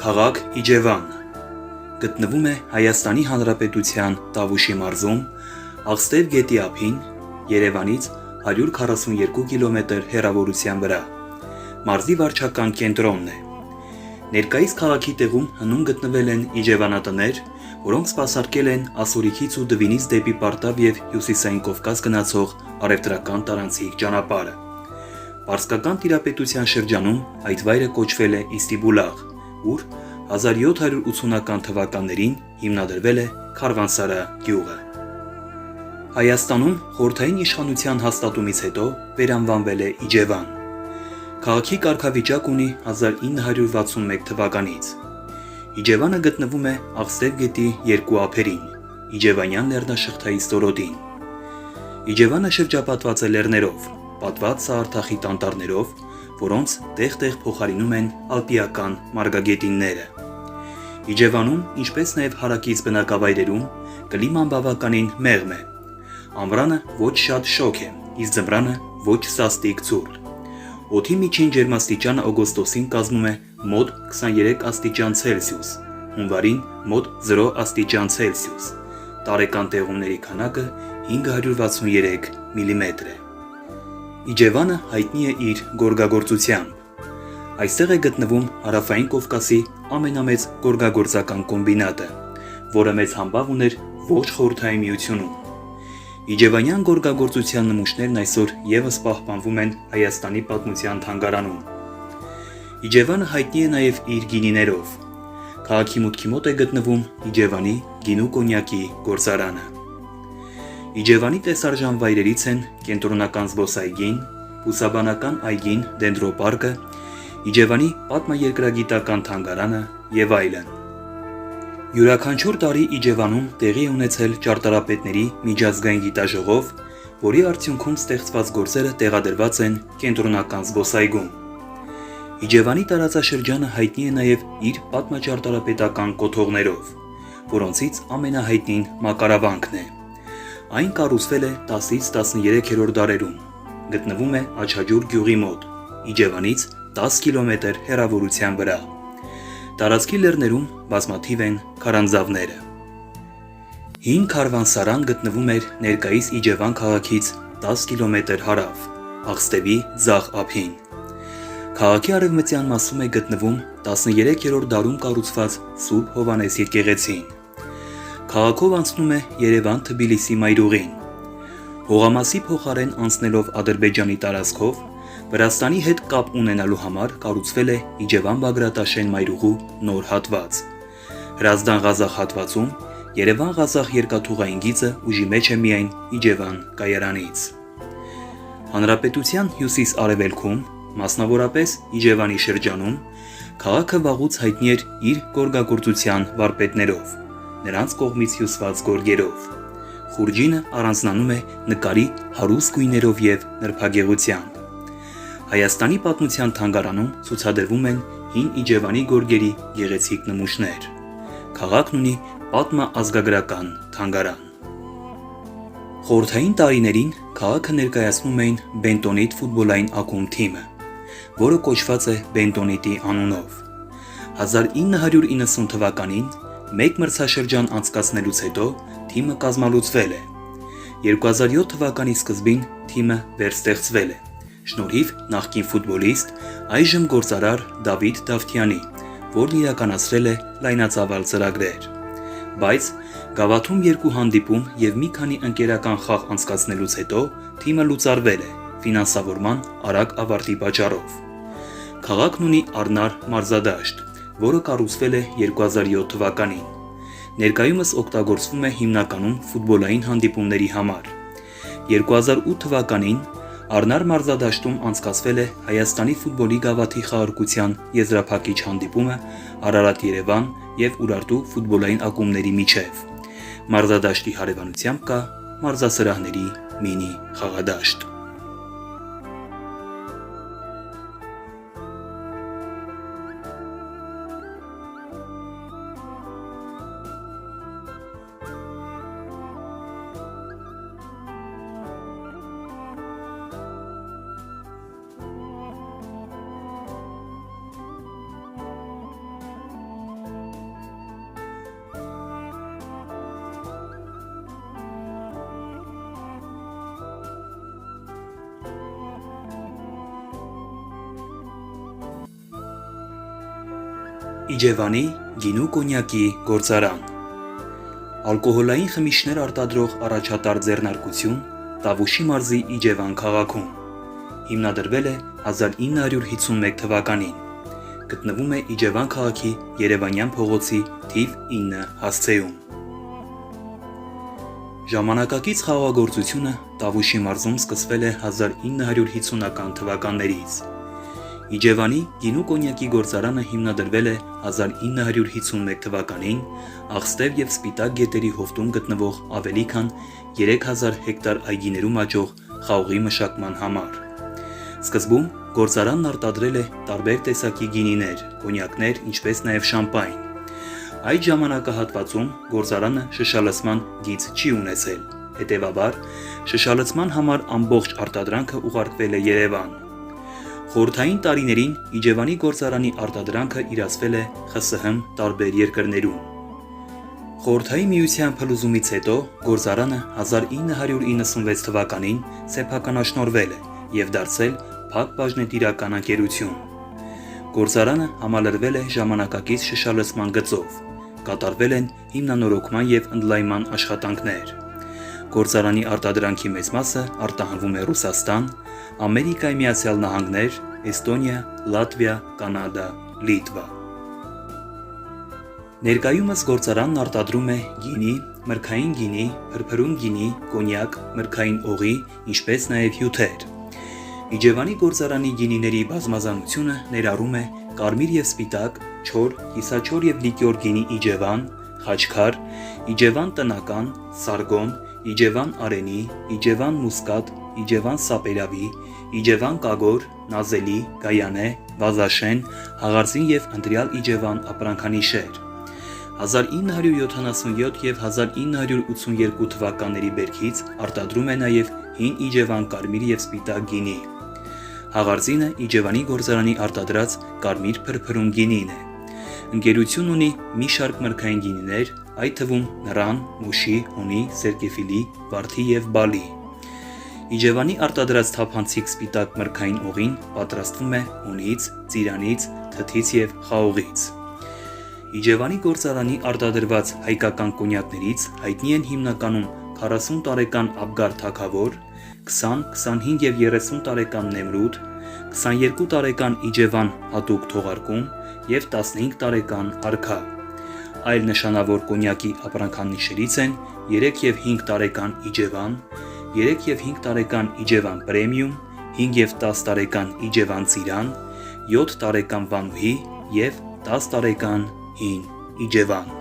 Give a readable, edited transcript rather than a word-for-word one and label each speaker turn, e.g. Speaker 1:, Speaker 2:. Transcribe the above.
Speaker 1: Քաղաք Իջևան գտնվում է Հայաստանի Հանրապետության Տավուշի մարզում, Աղստև գետի ափին, Երևանից 142 կիլոմետր հեռավորության վրա։ Մարզի վարչական կենտրոնն է։ Ներկայիս քաղաքի տեղում հնում գտնվել են իջևանատներ, որոնք սպասարկել են Ասորիքից ու Դվինից դեպի Պարտավ եւ Հյուսիսային Կովկաս գնացող առևտրական տարանցիկ ճանապարհը։ Պարսկական տիրապետության շրջանում այդ վայրը կոչվել է Իստիբուլաղ, ուր 1780-ական թվականներին հիմնադրվել է Քարվանսարա գյուղը։ Հայաստանում խորհրդային իշխանության հաստատումից հետո վերանվանվել է Իջևան։ Քաղաքի կարգավիճակ ունի 1961 թվականից։ Իջևանը գտնվում է Աղստև գետի երկու ափերին, Իջևանյան լեռնաշղթայի ստորոտին։ Իջևանը շրջապատված է լեռներով, պատված սառթախիտ անտառներով, որոնց տեղ-տեղ փոխարինում են ալպիական մարգագետինները։ Իջևանում, ինչպես նաև հարակից բնակավայրերում, կլիման բավականին մեղմ է։ Ամռանը ոչ շատ շոգ է, իսկ ձմռանը ոչ սաստիկ ցուրտ։ Օդի միջին ջերմաստիճանը օգոստոսին կազմում է մոտ 23 աստիճան Ցելսիուս, հունվարին մոտ 0 աստիճան Ցելսիուս։ Տարեկան տեղումների քանակը 563 մմ է։ Իջևանը հայտնի է իր գորգագործությամբ։ Այստեղ է գտնվում Հարավային Կովկասի ամենամեծ գորգագործական կոմբինատը, որը մեծ համբավ ուներ ողջ Խորհրդային Միությունում։ Իջևանյան գորգագործության նմուշներն այսօր եւս պահպանվում են Հայաստանի պատմության թանգարանում։ Իջևանը հայտնի է նաև իր գինիներով։ Քաղաքի մուտքի մոտ է գտնվում Իջևանի գինու կոնյակի գործարանը։ Իջևանի տեսարժան վայրերից են կենտրոնական զբոսայգին, բուսաբանական այգին Դենդրոպարկը, Իջևանի պատմաերկրագիտական թանգարանը եւ այլն։ Յուրաքանչյուր տարի Իջևանում տեղի է ունեցել ճարտարապետների միջազգային գիտաժողով, որի արդյունքում ստեղծված գործերը տեղադրված են կենտրոնական զբոսայգում։ Իջևանի տարածաշրջանը հայտնի է նաև իր պատմաճարտարապետական կոթողներով, որոնցից ամենահայտնին Մակարավանքն է։ Այն կառուցվել է 10-ից 13-րդ դարերում, գտնվում է Աչաջուր գյուղի մոտ, Իջևանից 10 կիլոմետր հեռավորության վրա։ Տարածքի լեռներում բազմաթիվ են քարանձավները։ Հին Քարվանսարան գտնվում էր ներկայիս Իջևան քաղաքից 10 կիլոմետր հարավ, Աղստևի ձախ ափին։ Քաղաքի արևմտյան մասում է գտնվում 13-րդ դարում կառուցված Սուրբ Հովհաննես եկեղեցին։ Քաղաքով անցնում է Երևան-Թբիլիսի մայրուղին։ Հողամասի փոխարեն անցնելով Ադրբեջանի տարածքով, Վրաստանի հետ կապ ունենալու համար կառուցվել է Իջևան-Բագրատաշեն մայրուղու նոր հատված։ Հրազդան-Ղազախ հատվածում Երևան-Ղազախ երկաթուղային գիծը ուժի մեջ է միայն Իջևան կայարանից։ Հանրապետության հյուսիս-արևելքում, մասնավորապես Իջևանի շրջանում, քաղաքը վաղուց հայտնի էր իր գորգագործության վարպետներով, նրանց կողմից հյուսված գորգերով։ Խուրջինը առանձնանում է նկարի հարուստ գույներով եւ նրբագեղությամբ։ Հայաստանի պատմության թանգարանում ցուցադրվում են հին Իջևանի գորգերի գեղեցիկ նմուշներ։ Քաղաքն ունի պատմաազգագրական թանգարան։ Խորհրդային տարիներին քաղաքը ներկայացնում էին Բենտոնիտ ֆուտբոլային ակումբ թիմը, որը կոչված է Բենտոնիտի անունով։ 1990 թվականին մեկ մրցաշրջան անցկացնելուց հետո թիմը կազմալուծվել է։ 2007 թվականի սկզբին թիմը վերստեղծվել է, շնորհիվ նախկին ֆուտբոլիստ, այժմ գործարար Դավիթ Դավթյանի, որն իրականացրել է լայնածավալ ծրագրեր։ Բայց գավաթում երկու հանդիպում եւ մի քանի ընկերական խաղ անցկացնելուց հետո թիմը լուծարվել է ֆինանսավորման արագ ավարտի պատճառով։ Քաղաքն ունի առնար մարզադաշտ, որը կառուցվել է 2007 թվականին։ Ներկայումս օգտագործվում է հիմնականում ֆուտբոլային հանդիպումների համար։ 2008 թվականին Առնար մարզադաշտում անցկացվել է Հայաստանի ֆուտբոլի գավաթի խաղարկության եզրափակիչ հանդիպումը Արարատ-Երևան եւ Ուրարտու ֆուտբոլային ակումբների միջև։ Մարզադաշտի հարևանությամբ կա մարզասրահների մինի խաղադաշտ։ Իջևանի գինու կոնյակի գործարան։ Ալկոհոլային խմիչքներ արտադրող առաջատար ձեռնարկություն Տավուշի մարզի Իջևան քաղաքում։ Հիմնադրվել է 1951 թվականին։ Գտնվում է Իջևան քաղաքի Երևանյան փողոցի թիվ 9 հասցեում։ Ժամանակակից խաղաղագործությունը Տավուշի մարզում սկսվել է 1950-ական թվականներից։ Իջևանի գինու կոնյակի գործարանը հիմնադրվել է 1951 թվականին աղստև և սպիտակ գետերի հովտում գտնվող ավելի քան 3000 հեկտար այգիներում աճող խաղողի մշակման համար։ Սկզբում գործարանն արտադրել է տարբեր տեսակի գինիներ, կոնյակներ, ինչպես նաև շամպայն։ Այդ ժամանակահատվածում գործարանը շշալցման գիծ չի ունեցել, հետևաբար շշալցման համար ամբողջ արտադրանքը ուղարկվել է Երևան։ Խորհրդային տարիներին Իջևանի գործարանի արտադրանքը իրացվել է ԽՍՀՄ տարբեր երկրներում։ Խորհրդային միության փլուզումից հետո գործարանը 1996 թվականին սեփականաշնորհվել է և դարձել փակ բաժնետիրական ընկերություն։ Գործարանը համալրվել է ժամանակակից շշալցման գծով, կատարվել են հիմնանորոգման և ընդլայնման աշխատանքներ։ Գործարանի արտադրանքի մեծ մասը արտահանվում է Ռուսաստան, Ամերիկայի Միացյալ Նահանգներ, Էստոնիա, Լատվիա, Կանադա, Լիտվա։ Ներկայումս գործարանն արտադրում է գինի, մրգային գինի, փրփրուն գինի, կոնյակ, մրգային օղի, ինչպես նաև հյութեր։ Իջևանի գործարանի գինիների բազմազանությունը ներառում է կարմիր և սպիտակ, չոր, կիսաչոր և լիկյոր գինի Իջևան, խաչքար, Իջևան տնական, սարգոն, Իջևան արենի, Իջևան մուսկատ, Իջևան սապերավի, Իջևան կագոր, նազելի, գայանե, վազաշեն, հաղարծին և ընտրյալ Իջևան ապրանքանիշեր։ 1977 և 1982 թվականների բերքից արտադրում է նաև հին Իջևան կարմիր և սպիտակ գինի։ Հաղարծինը Իջևանի գործարանի արտադրած կարմիր փրփրուն գինին է։ Ընկերությունն ունի մի շարք մրգային գինիներ, այդ թվում նռան, մոշի, հունի, սերկևիլի, վարդի և բալի։ Իջևանի արտադրած թափանցիկ սպիտակ մրգային օղին պատրաստվում է հունից, ծիրանից, թթից և խաղողից։ Իջևանի գործարանի արտադրված հայկական կոնյակներից հայտնի են հիմնականում 40 տարեկան Աբգար Թագավոր, 20, 25 և 30 տարեկան Նեմրուդ, 22 տարեկան Իջևան հատուկ թողարկում և 15 տարեկան Արքա։ Այլ նշանավոր կոնյակի ապրանքանիշերից են 3 և 5 տարեկան Իջևան, 3 և 5 տարեկան Իջևան պրեմիում, 5 և 10 տարեկան Իջևան ծիրան, 7 տարեկան Վանուհի և 10 տարեկան հին Իջևան։